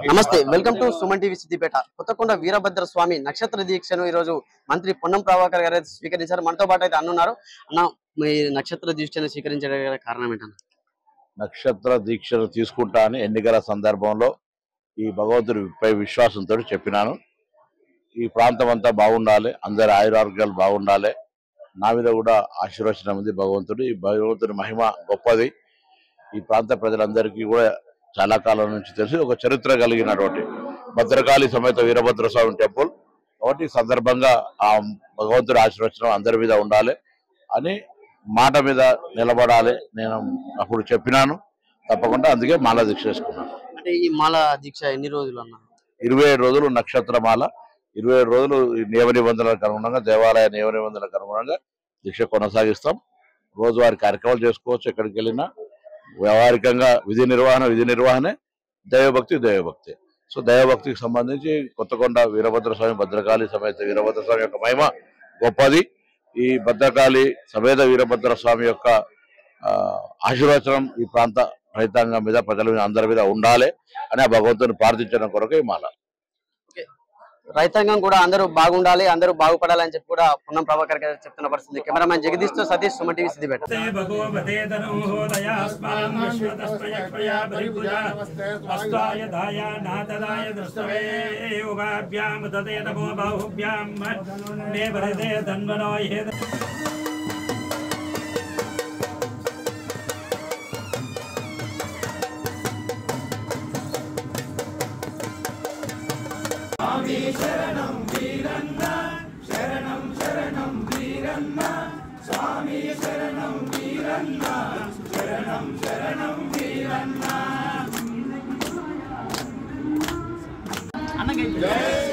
నమస్తే, welcome to Suman TV Siddipet. Kothakonda Veerabhadra Swamy నక్షత్ర దీక్షను ఈ రోజు మంత్రి పొన్నం ప్రభాకర్ గారు స్వీకరించారు. మనతో పాటు అయితే అన్నారు. అన్న, మీ నక్షత్ర దీక్షను స్వీకరించడానికి కారణం ఏంటన్న? నక్షత్ర దీక్షను తీసుకుంటా అని ఎన్నికల సందర్భంలో ఈ భగవంతుడిపై విశ్వాసంతో చెప్పినాను. ఈ ప్రాంతం అంతా బాగుండాలి, అందరి ఆయురారోగ్యాలు బాగుండాలి, నా మీద కూడా ఆశీర్వచనం ఉంది భగవంతుడు. ఈ భగవంతుడి మహిమ గొప్పది. ఈ ప్రాంత ప్రజలందరికీ కూడా చాలా కాలం నుంచి తెలిసి ఒక చరిత్ర కలిగినటువంటి భద్రకాళి సమేత వీరభద్ర స్వామి టెంపుల్ కాబట్టి ఈ సందర్భంగా ఆ భగవంతుడి ఆశీర్వచనం అందరి మీద ఉండాలి అని మాట మీద నిలబడాలి నేను అప్పుడు చెప్పినాను. తప్పకుండా అందుకే మాల దీక్ష చేసుకున్నాను. అంటే ఈ మాల దీక్ష ఎన్ని రోజులు అన్న? 27 రోజులు నక్షత్ర మాల, 27 రోజులు నియమ నిబంధనలకు అనుగుణంగా, దేవాలయ నియమ నిబంధనలకు అనుగుణంగా దీక్ష కొనసాగిస్తాం. రోజువారి కార్యక్రమాలు చేసుకోవచ్చు, ఎక్కడికి వెళ్ళినా. వ్యవహారికంగా విధి నిర్వహణే, దైవభక్తి. సో దైవభక్తికి సంబంధించి కొత్తకొండ వీరభద్ర స్వామి, భద్రకాళి సమేత వీరభద్ర స్వామి యొక్క మహిమ గొప్పది. ఈ భద్రకాళి సమేత వీరభద్ర స్వామి యొక్క ఆశీర్వచనం ఈ ప్రాంత రైతాంగం మీద, ప్రజల మీద, అందరి మీద ఉండాలి అని ఆ భగవంతుని ప్రార్థించడం కొరకు ఈ మాల. రైతాంగం కూడా అందరూ బాగుండాలి, అందరూ బాగుపడాలని చెప్పి కూడా పొన్నం ప్రభాకర్ గారు చెప్తున్న పరిస్థితి. కెమెరామెన్ జగదీష్ తో సతీష్, సుమన్ టీవీ సిద్దిపేట. స్వామి శరణం వీరన్న, శరణం శరణం వీరన్న, స్వామి శరణం వీరన్న, శరణం శరణం వీరన్న. జై